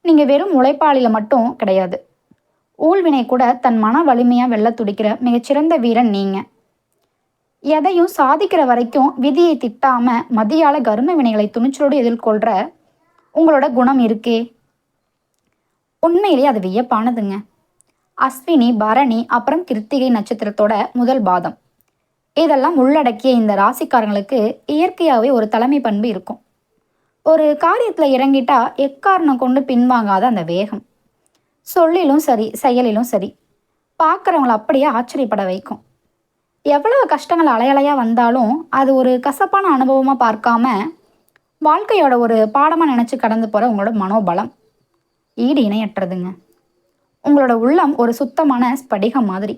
நீங்கள் வெறும் உழைப்பாளியில் மட்டும் கிடையாது. ஊழ்வினை கூட தன் மன வலிமையாக வெல்ல துடிக்கிற மிகச்சிறந்த வீரன் நீங்கள். எதையும் சாதிக்கிற வரைக்கும் விதியை திட்டாம மதியால கர்ம வினைகளை துணிச்சலோடு எதிர்கொள்கிற உங்களோட குணம் இருக்கே, உண்மையிலேயே அது வியப்பானதுங்க. அஸ்வினி, பரணி, அப்புறம் கிருத்திகை நட்சத்திரத்தோட முதல் பாதம், இதெல்லாம் உள்ளடக்கிய இந்த ராசிக்காரங்களுக்கு இயற்கையாகவே ஒரு தலைமை பண்பு இருக்கும். ஒரு காரியத்தில் இறங்கிட்டா எக்காரணம் கொண்டு பின்வாங்காத அந்த வேகம், சொல்லிலும் சரி செயலிலும் சரி, பார்க்குறவங்கள அப்படியே ஆச்சரியப்பட வைக்கும். எவ்வளவு கஷ்டங்கள் அலையலையாக வந்தாலும் அது ஒரு கசப்பான அனுபவமாக பார்க்காம வாழ்க்கையோட ஒரு பாடமாக நினச்சி கடந்து போகிற உங்களோட மனோபலம் ஈடு இணையற்றதுங்க. உங்களோட உள்ளம் ஒரு சுத்தமான ஸ்படிகம் மாதிரி.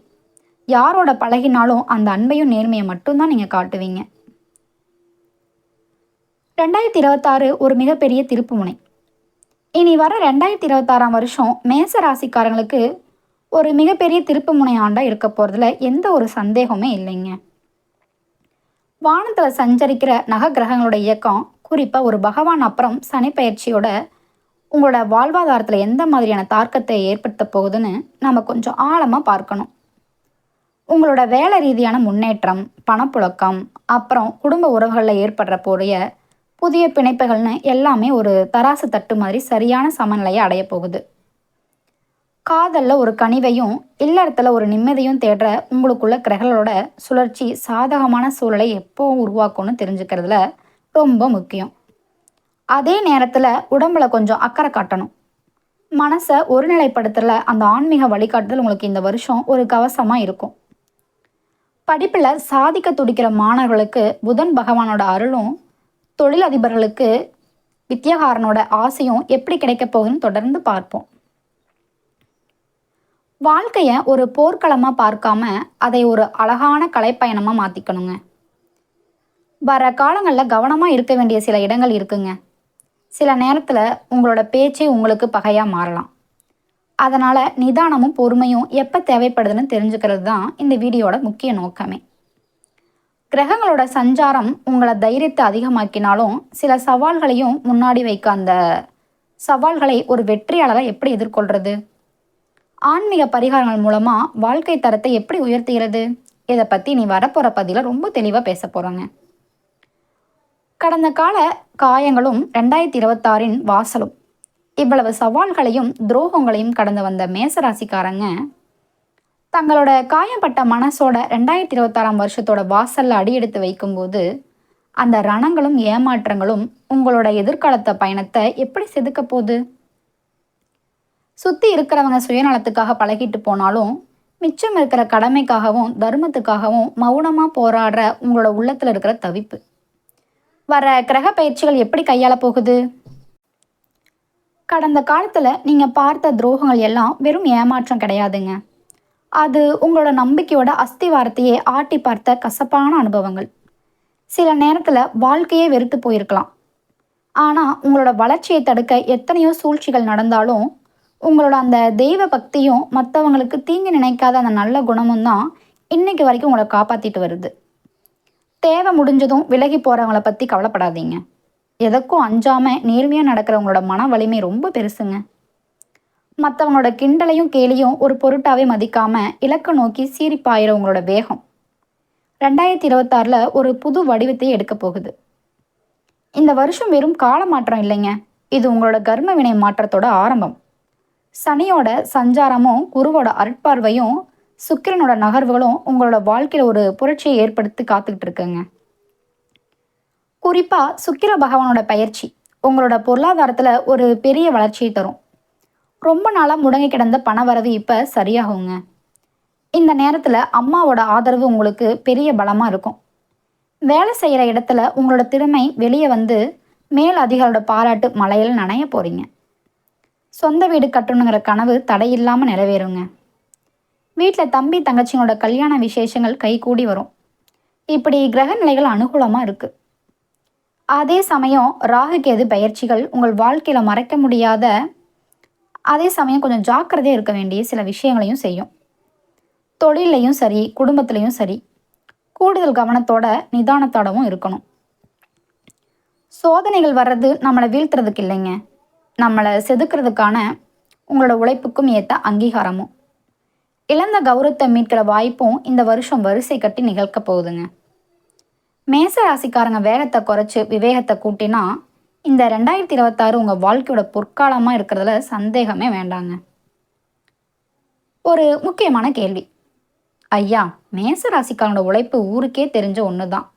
யாரோட பழகினாலும் அந்த அன்பையும் நேர்மையை மட்டும்தான் நீங்கள் காட்டுவீங்க. 2026 ஒரு மிகப்பெரிய திருப்பு முனை. இனி வர 2026ஆம் வருஷம் மேச ராசிக்காரங்களுக்கு ஒரு மிகப்பெரிய திருப்பு முனை ஆண்டாக இருக்க போகிறதுல எந்த ஒரு சந்தேகமே இல்லைங்க. வானத்தில் சஞ்சரிக்கிற நக கிரகங்களோட இயக்கம், குறிப்பாக ஒரு பகவான் அப்புறம் சனி பயிற்சியோட உங்களோட வாழ்வாதாரத்தில் எந்த மாதிரியான தாக்கத்தை ஏற்படுத்த போகுதுன்னு நம்ம கொஞ்சம் ஆழமாக பார்க்கணும். உங்களோட வேலை ரீதியான முன்னேற்றம், பணப்புழக்கம், அப்புறம் குடும்ப உறவுகளில் ஏற்படுற போடைய புதிய பிணைப்புகள்னு எல்லாமே ஒரு தராசு தட்டு மாதிரி சரியான சமநிலையை அடைய போகுது. காதலில் ஒரு கனிவையும் இல்லறத்தில் ஒரு நிம்மதியும் தேடுற உங்களுக்குள்ள கிரகங்களோட சுழற்சி சாதகமான சூழலை எப்போ உருவாக்கும்னு தெரிஞ்சுக்கிறதுல ரொம்ப முக்கியம். அதே நேரத்தில் உடம்புல கொஞ்சம் அக்கறை காட்டணும். மனசை ஒருநிலைப்படுத்துகிற அந்த ஆன்மீக வழிகாட்டுதல் உங்களுக்கு இந்த வருஷம் ஒரு கவசமாக இருக்கும். படிப்பில் சாதிக்க துடிக்கிற மாணவர்களுக்கு புதன் பகவானோட அருளும், தொழிலதிபர்களுக்கு வித்யாகாரனோட ஆசையும் எப்படி கிடைக்க போகுதுன்னு தொடர்ந்து பார்ப்போம். வாழ்க்கையை ஒரு போர்க்களமாக பார்க்காம அதை ஒரு அழகான கலைப்பயணமாக மாற்றிக்கணுங்க. வர காலங்களில் கவனமாக இருக்க வேண்டிய சில இடங்கள் இருக்குங்க. சில நேரத்தில் உங்களோட பேச்சே உங்களுக்கு பகையாக மாறலாம். அதனால் நிதானமும் பொறுமையும் எப்போ தேவைப்படுதுன்னு தெரிஞ்சுக்கிறது தான் இந்த வீடியோட முக்கிய நோக்கமே. கிரகங்களோட சஞ்சாரம் உங்களை தைரியத்தை அதிகமாக்கினாலும் சில சவால்களையும் முன்னாடி வைக்க, அந்த சவால்களை ஒரு வெற்றியாளரை எப்படி எதிர்கொள்கிறது, ஆன்மீக பரிகாரங்கள் மூலமாக வாழ்க்கை தரத்தை எப்படி உயர்த்துகிறது, இதை பற்றி நீ வரப்போகிற பதிவில் ரொம்ப தெளிவாக பேச போகிறோங்க. கடந்த கால காயங்களும் 2026இன் வாசலும், இவ்வளவு சவால்களையும் துரோகங்களையும் கடந்து வந்த மேசராசிக்காரங்க தங்களோட காயப்பட்ட மனசோட 2026ஆம் வருஷத்தோட வாசலில் அடியெடுத்து வைக்கும்போது அந்த ரணங்களும் ஏமாற்றங்களும் உங்களோட எதிர்காலத்தை பயணத்தை எப்படி செதுக்க போகுது. சுற்றி இருக்கிறவங்க சுயநலத்துக்காக பழகிட்டு போனாலும் மிச்சம் இருக்கிற கடமைக்காகவும் தர்மத்துக்காகவும் மௌனமாக போராடுற உங்களோட உள்ளத்தில் இருக்கிற தவிப்பு வர கிரக பயிற்சிகள் எப்படி கையாள போகுது. கடந்த காலத்தில் நீங்கள் பார்த்த துரோகங்கள் எல்லாம் வெறும் ஏமாற்றம் கிடையாதுங்க. அது உங்களோட நம்பிக்கையோட அஸ்திவாரத்தையே ஆட்டி பார்த்த கசப்பான அனுபவங்கள். சில நேரத்தில் வாழ்க்கையே வெறுத்து போயிருக்கலாம். ஆனால் உங்களோட வளர்ச்சியை தடுக்க எத்தனையோ சூழ்ச்சிகள் நடந்தாலும் உங்களோட அந்த தெய்வ பக்தியும் மற்றவங்களுக்கு தீங்கு நினைக்காத அந்த நல்ல குணமும் தான் இன்னைக்கு வரைக்கும் உங்களை காப்பாற்றிட்டு வருது. தேவை முடிஞ்சதும் விலகி போகிறவங்கள பற்றி கவலைப்படாதீங்க. எதற்கும் அஞ்சாமல் நேர்மையாக நடக்கிறவங்களோட மன வலிமை ரொம்ப பெருசுங்க. மற்றவங்களோட கிண்டலையும் கேலியும் ஒரு பொருட்டாவே மதிக்காமல் இலக்கு நோக்கி சீரிப்பாயிரவங்களோட வேகம் 2026 ஒரு புது வடிவத்தையே எடுக்க போகுது. இந்த வருஷம் வெறும் கால மாற்றம் இல்லைங்க, இது உங்களோட கர்ம வினை மாற்றத்தோட ஆரம்பம். சனியோட சஞ்சாரமும் குருவோட அருட்பார்வையும் சுக்கிரனோட நகர்வுகளும் உங்களோட வாழ்க்கையில் ஒரு புரட்சியை ஏற்படுத்தி காத்துக்கிட்டு இருக்குங்க. குறிப்பாக சுக்கிர பகவானோட பயிற்சி உங்களோட பொருளாதாரத்தில் ஒரு பெரிய வளர்ச்சியை தரும். ரொம்ப நாளாக முடங்கி கிடந்த பணவரவு இப்போ சரியாகுங்க. இந்த நேரத்தில் அம்மாவோட ஆதரவு உங்களுக்கு பெரிய பலமாக இருக்கும். வேலை செய்கிற இடத்துல உங்களோட திறமை வெளியே வந்து மேல் அதிகாரோட பாராட்டு மலையில் நனைய போகிறீங்க. சொந்த வீடு கட்டணுங்கிற கனவு தடையில்லாமல் நிறைவேறுங்க. வீட்டில் தம்பி தங்கச்சிங்களோட கல்யாண விசேஷங்கள் கைகூடி வரும். இப்படி கிரக நிலைகள் அனுகூலமாக இருக்குது. அதே சமயம் ராகுகேது பயிற்சிகள் உங்கள் வாழ்க்கையில் மறைக்க முடியாத, அதே சமயம் கொஞ்சம் ஜாக்கிரதையாக இருக்க வேண்டிய சில விஷயங்களையும் செய்யும். தொழிலையும் சரி குடும்பத்துலேயும் சரி கூடுதல் கவனத்தோட நிதானத்தோடவும் இருக்கணும். சோதனைகள் வர்றது நம்மளை வீழ்த்துறதுக்கு இல்லைங்க, நம்மளை செதுக்கிறதுக்கான உங்களோட உழைப்புக்கும் ஏற்ற அங்கீகாரமும். இழந்த கௌரவத்தை மீட்கிற வாய்ப்பும் இந்த வருஷம் வரிசை கட்டி நிகழ்க்க போகுதுங்க. மேச ராசிக்காரங்க வேகத்தை குறைச்சி விவேகத்தை கூட்டினா இந்த 2026 உங்கள் வாழ்க்கையோட பொற்காலமாக இருக்கிறதுல சந்தேகமே வேண்டாங்க. ஒரு முக்கியமான கேள்வி. ஐயா, மேச ராசிக்காரனோட உழைப்பு ஊருக்கே தெரிஞ்ச ஒன்று தான்.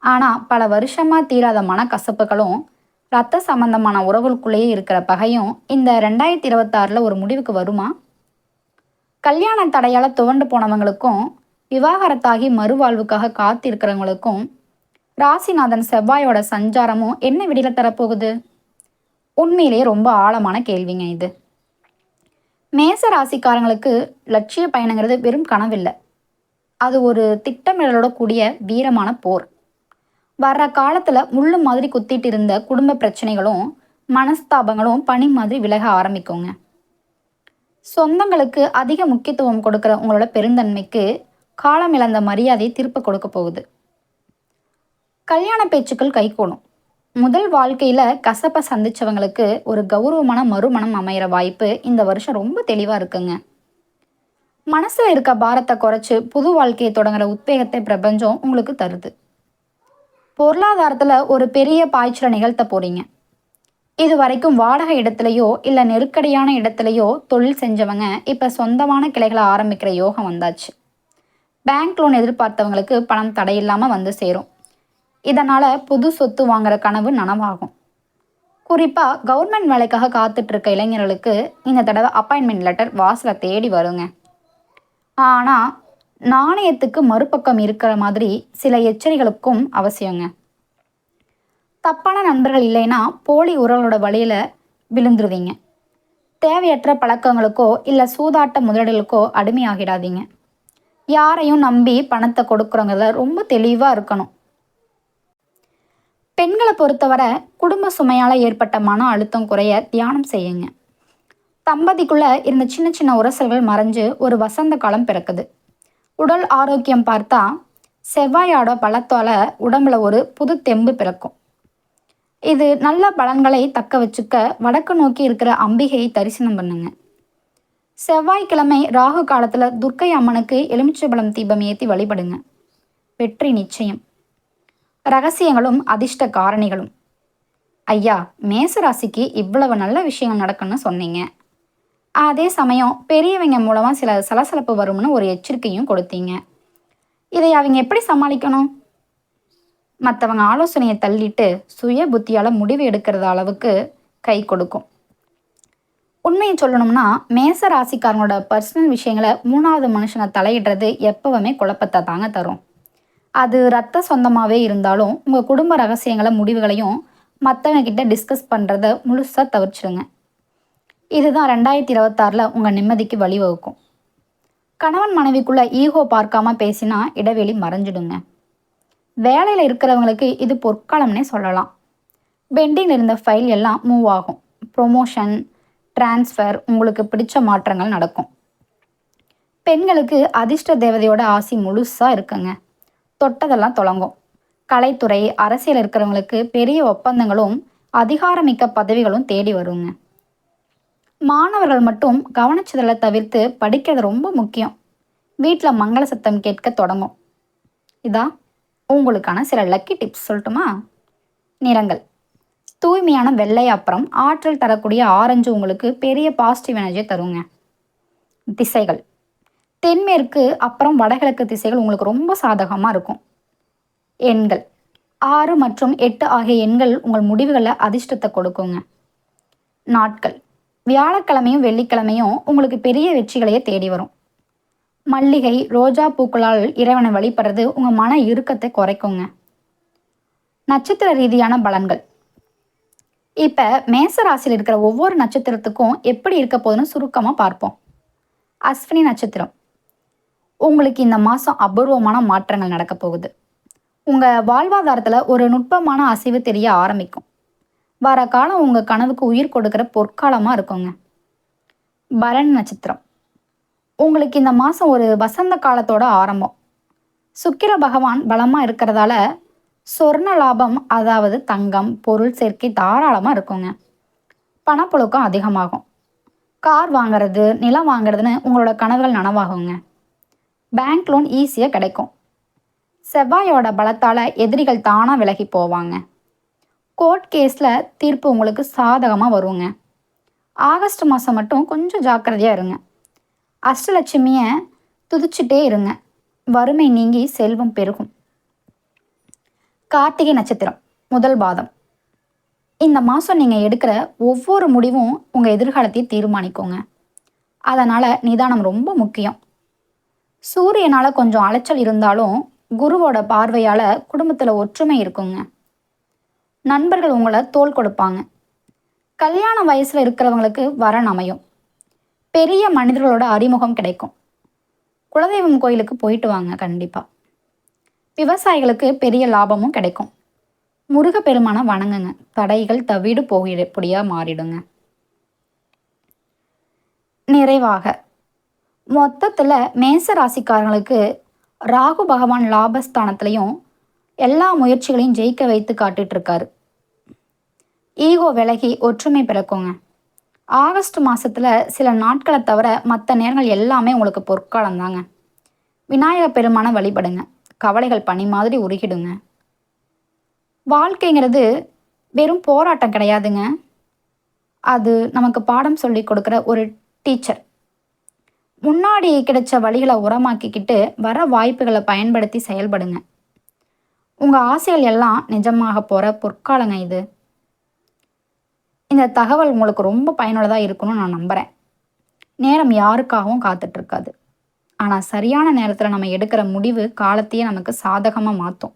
ஆனால் பல வருஷமாக தீராத மனக்கசப்புகளும் ரத்த சம்பந்தமான உறவுகளுக்குள்ளேயே இருக்கிற பகையும் இந்த 2026 ஒரு முடிவுக்கு வருமா? கல்யாண தடையால் துவண்டு போனவங்களுக்கும் விவாகரத்தாகி மறுவாழ்வுக்காக காத்திருக்கிறவங்களுக்கும் ராசிநாதன் செவ்வாயோட சஞ்சாரமும் என்ன விடில தரப்போகுது? உண்மையிலேயே ரொம்ப ஆழமான கேள்விங்க இது. மேச ராசிக்காரங்களுக்கு லட்சிய பயணங்கிறது வெறும் கனவில்லை. அது ஒரு திட்டமிடலோட கூடிய வீரமான போர். வர்ற காலத்தில் முள்ளு மாதிரி குத்திட்டு இருந்த குடும்ப பிரச்சனைகளும் மனஸ்தாபங்களும் பனி மாதிரி விலக ஆரம்பிக்குங்க. சொந்தங்களுக்கு அதிக முக்கியத்துவம் கொடுக்குற உங்களோட பெருந்தன்மைக்கு காலம் இழந்த மரியாதையை திருப்ப கொடுக்க போகுது. கல்யாண பேச்சுக்கள் கைகூடும். முதல் வாழ்க்கையில் கசப்பை சந்திச்சவங்களுக்கு ஒரு கௌரவமான மறுமணம் அமையிற வாய்ப்பு இந்த வருஷம் ரொம்ப தெளிவாக இருக்குங்க. மனசில் இருக்க பாரத்தை குறைச்சி புது வாழ்க்கையை தொடங்குற உத்வேகத்தை பிரபஞ்சம் உங்களுக்கு தருது. பொருளாதாரத்தில் ஒரு பெரிய பாய்ச்சலை நிகழ்த்த போறீங்க. இது வரைக்கும் வாடகை இடத்துலையோ இல்லை நெருக்கடியான இடத்துலையோ தொழில் செஞ்சவங்க இப்போ சொந்தமான கிளைகளை ஆரம்பிக்கிற யோகம் வந்தாச்சு. பேங்க் லோன் எதிர்பார்த்தவங்களுக்கு பணம் தடையில்லாமல் வந்து சேரும். இதனால் புது சொத்து வாங்குற கனவு நனவாகும். குறிப்பாக கவர்மெண்ட் வேலைக்காக காத்துட்டு இருக்க இளைஞர்களுக்கு இந்த தடவை அப்பாயின்மெண்ட் லெட்டர் வாசலை தேடி வருங்க. ஆனால் நாணயத்துக்கு மறுபக்கம் இருக்கிற மாதிரி சில எச்சரிக்கைகளுக்கும் அவசியங்க. தப்பான நண்பர்கள் இல்லைன்னா போலி உறவுகளோட வழியில் விழுந்துருவீங்க. தேவையற்ற பழக்கங்களுக்கோ இல்லை சூதாட்ட முதலீடுகளுக்கோ அடிமையாகிடாதீங்க. யாரையும் நம்பி பணத்தை கொடுக்குறவங்கள ரொம்ப தெளிவாக இருக்கணும். பெண்களை பொறுத்தவரை குடும்ப சுமையால் ஏற்பட்ட மன அழுத்தம் குறைய தியானம் செய்யுங்க. தம்பதிக்குள்ளே இருந்த சின்ன சின்ன உரசல்கள் மறைஞ்சு ஒரு வசந்த காலம் பிறக்குது. உடல் ஆரோக்கியம் பார்த்தா செவ்வாயோட பலத்தால் உடம்புல ஒரு புது தெம்பு பிறக்கும். இது நல்ல பலன்களை தக்க வச்சுக்க வடக்கு நோக்கி இருக்கிற அம்பிகையை தரிசனம் பண்ணுங்க. செவ்வாய்க்கிழமை ராகு காலத்தில் துர்க்கை அம்மனுக்கு எலுமிச்சைப்பழம் தீபம் ஏற்றி வழிபடுங்க. வெற்றி நிச்சயம். ரகசியங்களும் அதிர்ஷ்ட காரணிகளும். ஐயா, மேசராசிக்கு இவ்வளவு நல்ல விஷயங்கள் நடக்குன்னு சொன்னீங்க. அதே சமயம் பெரியவங்க மூலமாக சில சலசலப்பு வரும்னு ஒரு எச்சரிக்கையும் கொடுத்தீங்க. இதை அவங்க எப்படி சமாளிக்கணும்? மற்றவங்க ஆலோசனையை தள்ளிட்டு சுய புத்தியால் முடிவு எடுக்கிறது அளவுக்கு கை கொடுக்கும். உண்மையை சொல்லணும்னா மேச ராசிக்காரங்களோட பர்சனல் விஷயங்களை மூணாவது மனுஷனை தலையிடுறது எப்பவுமே குழப்பத்தை தாங்க தரும். அது ரத்த சொந்தமாகவே இருந்தாலும் உங்கள் குடும்ப ரகசியங்களை முடிவுகளையும் மற்றவங்க கிட்ட டிஸ்கஸ் பண்ணுறத முழுசாக தவிர்ச்சிடுங்க. இதுதான் 2026 உங்கள் நிம்மதிக்கு வழிவகுக்கும். கணவன் மனைவிக்குள்ளே ஈகோ பார்க்காம பேசினா இடைவெளி மறைஞ்சிடுங்க. வேலையில் இருக்கிறவங்களுக்கு இது பொற்காலம்னே சொல்லலாம். பெண்டிங்கில் இருந்த ஃபைல் எல்லாம் மூவ் ஆகும். ப்ரொமோஷன், டிரான்ஸ்ஃபர், உங்களுக்கு பிடிச்ச மாற்றங்கள் நடக்கும். பெண்களுக்கு அதிர்ஷ்ட தேவதையோட ஆசி முழுசாக இருக்குங்க. தொட்டதெல்லாம் தொடங்கும். கலைத்துறை, அரசியல் இருக்கிறவங்களுக்கு பெரிய ஒப்பந்தங்களும் அதிகாரமிக்க பதவிகளும் தேடி வருங்க. மாணவர்கள் மட்டும் கவனச்சிதலை தவிர்த்து படிக்கிறது ரொம்ப முக்கியம். வீட்டில் மங்கள சத்தம் கேட்க தொடங்கும். இதா உங்களுக்கான சில லக்கி டிப்ஸ் சொல்லட்டுமா? நிறங்கள். தூய்மையான வெள்ளை அப்புறம் ஆற்றல் தரக்கூடிய ஆரஞ்சு உங்களுக்கு பெரிய பாசிட்டிவ் எனர்ஜியை தருங்க. திசைகள். தென்மேற்கு அப்புறம் வடகிழக்கு திசைகள் உங்களுக்கு ரொம்ப சாதகமாக இருக்கும். எண்கள். 6 மற்றும் 8 ஆகிய எண்கள் உங்கள் முடிவுகளில் அதிர்ஷ்டத்தை கொடுக்குங்க. நாட்கள். வியாழக்கிழமையும் வெள்ளிக்கிழமையும் உங்களுக்கு பெரிய வெற்றிகளையே தேடி வரும். மல்லிகை, ரோஜா பூக்களால் இறைவனை வழிபடுறது உங்கள் மன இறுக்கத்தை குறைக்குங்க. நட்சத்திர ரீதியான பலன்கள். இப்போ மேச ராசியில் இருக்கிற ஒவ்வொரு நட்சத்திரத்துக்கும் எப்படி இருக்க போகுதுன்னு சுருக்கமாக பார்ப்போம். அஸ்வினி நட்சத்திரம். உங்களுக்கு இந்த மாதம் அபூர்வமான மாற்றங்கள் நடக்க போகுது. உங்கள் வாழ்வாதாரத்தில் ஒரு நுட்பமான அசைவு தெரிய ஆரம்பிக்கும். வர காலம் உங்கள் கனவுக்கு உயிர் கொடுக்குற பொற்காலமாக இருக்குங்க. பரணி நட்சத்திரம். உங்களுக்கு இந்த மாதம் ஒரு வசந்த காலத்தோட ஆரம்பம். சுக்கிர பகவான் பலமாக இருக்கிறதால சொர்ண லாபம், அதாவது தங்கம், பொருள் சேர்க்கை தாராளமாக இருக்குங்க. பணப்புழக்கம் அதிகமாகும். கார் வாங்குறது, நிலம் வாங்குறதுன்னு உங்களோட கனவுகள் நனவாகுங்க. பேங்க் லோன் ஈஸியாக கிடைக்கும். செவ்வாயோட பலத்தால் எதிரிகள் தானாக விலகி போவாங்க. கோர்ட் கேஸில் தீர்ப்பு உங்களுக்கு சாதகமாக வருங்க. ஆகஸ்ட் மாதம் மட்டும் கொஞ்சம் ஜாக்கிரதையாக இருங்க. அஷ்டலட்சுமியை துதிச்சுட்டே இருங்க. வறுமை நீங்கி செல்வம் பெருகும். கார்த்திகை நட்சத்திரம் முதல் பாதம். இந்த மாதம் நீங்கள் எடுக்கிற ஒவ்வொரு முடிவும் உங்கள் எதிர்காலத்தையும் தீர்மானிக்குங்க. அதனால் நிதானம் ரொம்ப முக்கியம். சூரியனால் கொஞ்சம் அலைச்சல் இருந்தாலும் குருவோட பார்வையால் குடும்பத்தில் ஒற்றுமை இருக்குங்க. நண்பர்கள் உங்களை தோள் கொடுப்பாங்க. கல்யாண வயசில் இருக்கிறவங்களுக்கு வரன் அமையும். பெரிய மனிதர்களோட அறிமுகம் கிடைக்கும். குலதெய்வம் கோயிலுக்கு போயிட்டு வாங்க கண்டிப்பாக. விவசாயிகளுக்கு பெரிய லாபமும் கிடைக்கும். முருகப்பெருமானை வணங்குங்க. தடைகள் தவிடு போகப்படியாக மாறிடுங்க. நிறைவாக மொத்தத்தில் மேச ராசிக்காரங்களுக்கு ராகு பகவான் லாபஸ்தானத்துலேயும் எல்லா முயற்சிகளையும் ஜெயிக்க வைத்து காட்டுட்டு இருக்காரு. ஈகோ விலகி ஒற்றுமை பிறக்குங்க. ஆகஸ்ட் மாதத்தில் சில நாட்களை தவிர மற்ற நேரங்கள் எல்லாமே உங்களுக்கு பொற்காலம் தாங்க. விநாயக பெருமானை வழிபடுங்க. கவலைகள் பனி மாதிரி உருகிடுங்க. வாழ்க்கைங்கிறது வெறும் போராட்டம் கிடையாதுங்க. அது நமக்கு பாடம் சொல்லி கொடுக்குற ஒரு டீச்சர். முன்னாடி கிடைச்ச வழிகளை உரமாக்கிக்கிட்டு வர வாய்ப்புகளை பயன்படுத்தி செயல்படுங்க. உங்கள் ஆசைகள் எல்லாம் நிஜமாக போகிற பொற்காலங்க இது. இந்த தகவல் உங்களுக்கு ரொம்ப பயனுள்ளதாக இருக்கணும்னு நான் நம்புகிறேன். நேரம் யாருக்காகவும் காத்துட்ருக்காது. ஆனால் சரியான நேரத்தில் நம்ம எடுக்கிற முடிவு காலத்தையே நமக்கு சாதகமாக மாற்றும்.